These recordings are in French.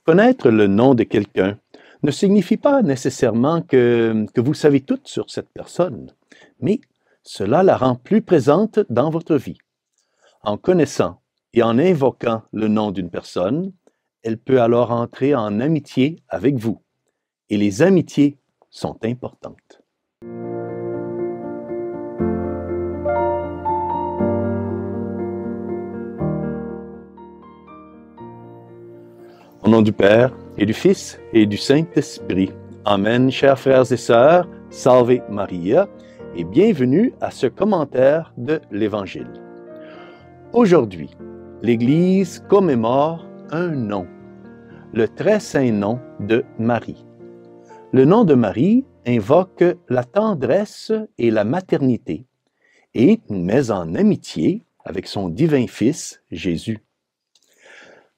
Connaître le nom de quelqu'un ne signifie pas nécessairement que vous savez tout sur cette personne, mais cela la rend plus présente dans votre vie. En connaissant et en invoquant le nom d'une personne, elle peut alors entrer en amitié avec vous. Et les amitiés sont importantes. Au nom du Père, et du Fils, et du Saint-Esprit. Amen, chers frères et sœurs, Salve Maria, et bienvenue à ce commentaire de l'Évangile. Aujourd'hui, l'Église commémore un nom, le très saint nom de Marie. Le nom de Marie invoque la tendresse et la maternité et nous met en amitié avec son divin Fils, Jésus.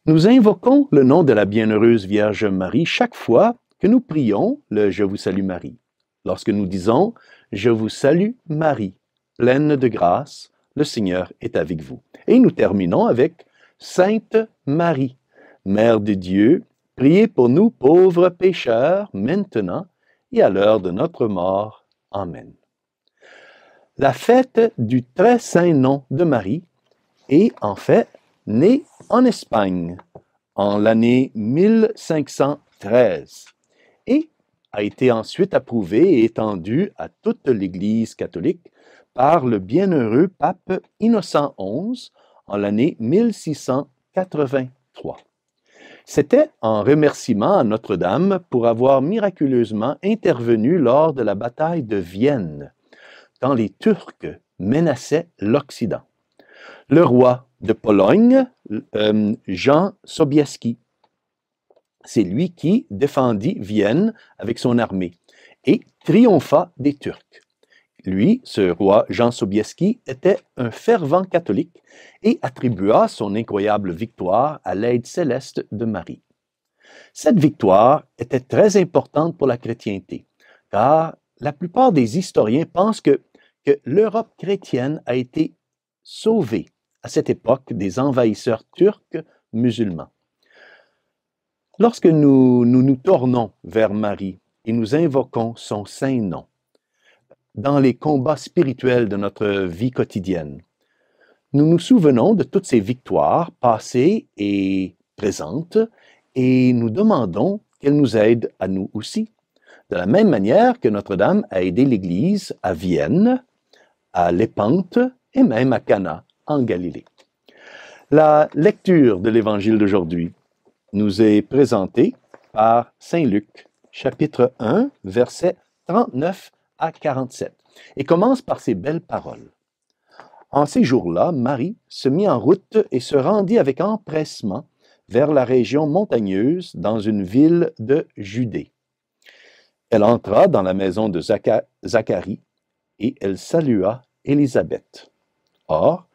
Nous invoquons le nom de la bienheureuse Vierge Marie chaque fois que nous prions le « Je vous salue Marie ». Lorsque nous disons « Je vous salue Marie, pleine de grâce, le Seigneur est avec vous ». Et nous terminons avec « Sainte Marie, Mère de Dieu, priez pour nous pauvres pécheurs, maintenant et à l'heure de notre mort. Amen ». La fête du très saint nom de Marie est en fait née en Espagne en l'année 1513 et a été ensuite approuvée et étendue à toute l'Église catholique par le bienheureux pape Innocent XI en l'année 1683. C'était en remerciement à Notre-Dame pour avoir miraculeusement intervenu lors de la bataille de Vienne, quand les Turcs menaçaient l'Occident. Le roi de Pologne, Jean Sobieski, c'est lui qui défendit Vienne avec son armée et triompha des Turcs. Lui, ce roi Jean Sobieski, était un fervent catholique et attribua son incroyable victoire à l'aide céleste de Marie. Cette victoire était très importante pour la chrétienté, car la plupart des historiens pensent que l'Europe chrétienne a été sauvée à cette époque des envahisseurs turcs musulmans. Lorsque nous tournons vers Marie et nous invoquons son saint nom, dans les combats spirituels de notre vie quotidienne, nous nous souvenons de toutes ces victoires passées et présentes et nous demandons qu'elle nous aide à nous aussi. De la même manière que Notre-Dame a aidé l'Église à Vienne, à Lépante et même à Cana, en Galilée. La lecture de l'Évangile d'aujourd'hui nous est présentée par Saint Luc, chapitre 1, versets 39 à 47, et commence par ces belles paroles. En ces jours-là, Marie se mit en route et se rendit avec empressement vers la région montagneuse dans une ville de Judée. Elle entra dans la maison de Zacharie et elle salua Élisabeth. Or,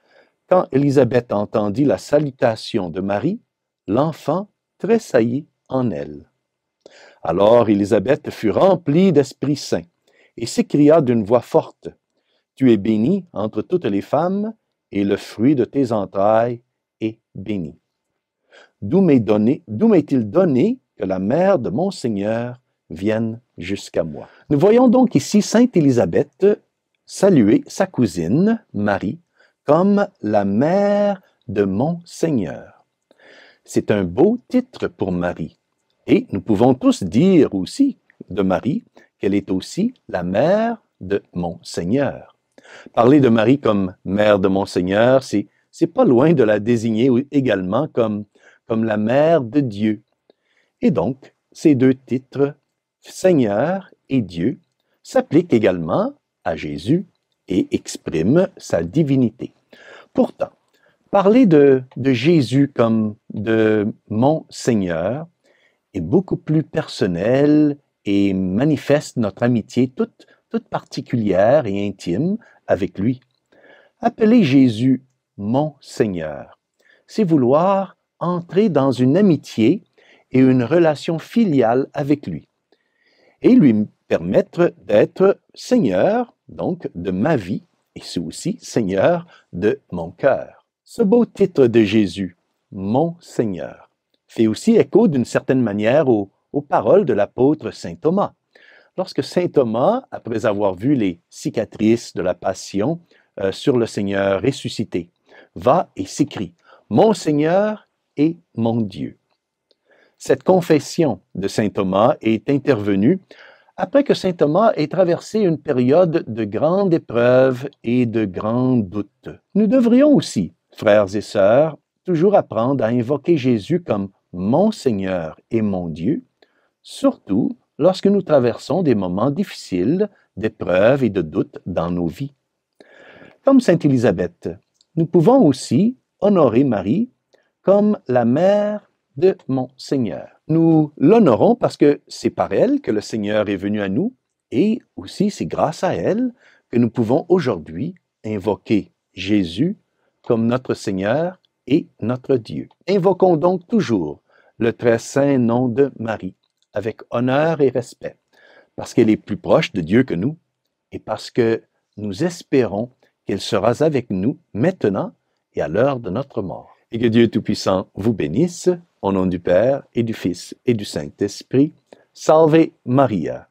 quand Élisabeth entendit la salutation de Marie, l'enfant tressaillit en elle. Alors Élisabeth fut remplie d'Esprit Saint et s'écria d'une voix forte, « Tu es bénie entre toutes les femmes, et le fruit de tes entrailles est béni. D'où m'est-il donné que la mère de mon Seigneur vienne jusqu'à moi? » Nous voyons donc ici Sainte Élisabeth saluer sa cousine, Marie, comme la mère de mon Seigneur. C'est un beau titre pour Marie. Et nous pouvons tous dire aussi de Marie qu'elle est aussi la mère de mon Seigneur. Parler de Marie comme mère de mon Seigneur, c'est pas loin de la désigner également comme la mère de Dieu. Et donc, ces deux titres, Seigneur et Dieu, s'appliquent également à Jésus et exprime sa divinité. Pourtant, parler de Jésus comme de mon Seigneur est beaucoup plus personnel et manifeste notre amitié toute particulière et intime avec lui. Appeler Jésus mon Seigneur, c'est vouloir entrer dans une amitié et une relation filiale avec lui et lui permettre d'être Seigneur, donc de ma vie, et c'est aussi Seigneur de mon cœur. Ce beau titre de Jésus, mon Seigneur, fait aussi écho d'une certaine manière aux paroles de l'apôtre saint Thomas. Lorsque saint Thomas, après avoir vu les cicatrices de la passion sur le Seigneur ressuscité, va et s'écrie « Mon Seigneur et mon Dieu ». Cette confession de saint Thomas est intervenue après que saint Thomas ait traversé une période de grande épreuve et de grands doutes. Nous devrions aussi, frères et sœurs, toujours apprendre à invoquer Jésus comme mon Seigneur et mon Dieu, surtout lorsque nous traversons des moments difficiles d'épreuves et de doutes dans nos vies. Comme sainte Élisabeth, nous pouvons aussi honorer Marie comme la mère de mon Seigneur. Nous l'honorons parce que c'est par elle que le Seigneur est venu à nous et aussi c'est grâce à elle que nous pouvons aujourd'hui invoquer Jésus comme notre Seigneur et notre Dieu. Invoquons donc toujours le très saint nom de Marie avec honneur et respect parce qu'elle est plus proche de Dieu que nous et parce que nous espérons qu'elle sera avec nous maintenant et à l'heure de notre mort. Et que Dieu Tout-Puissant vous bénisse, au nom du Père et du Fils et du Saint-Esprit. Salve Maria.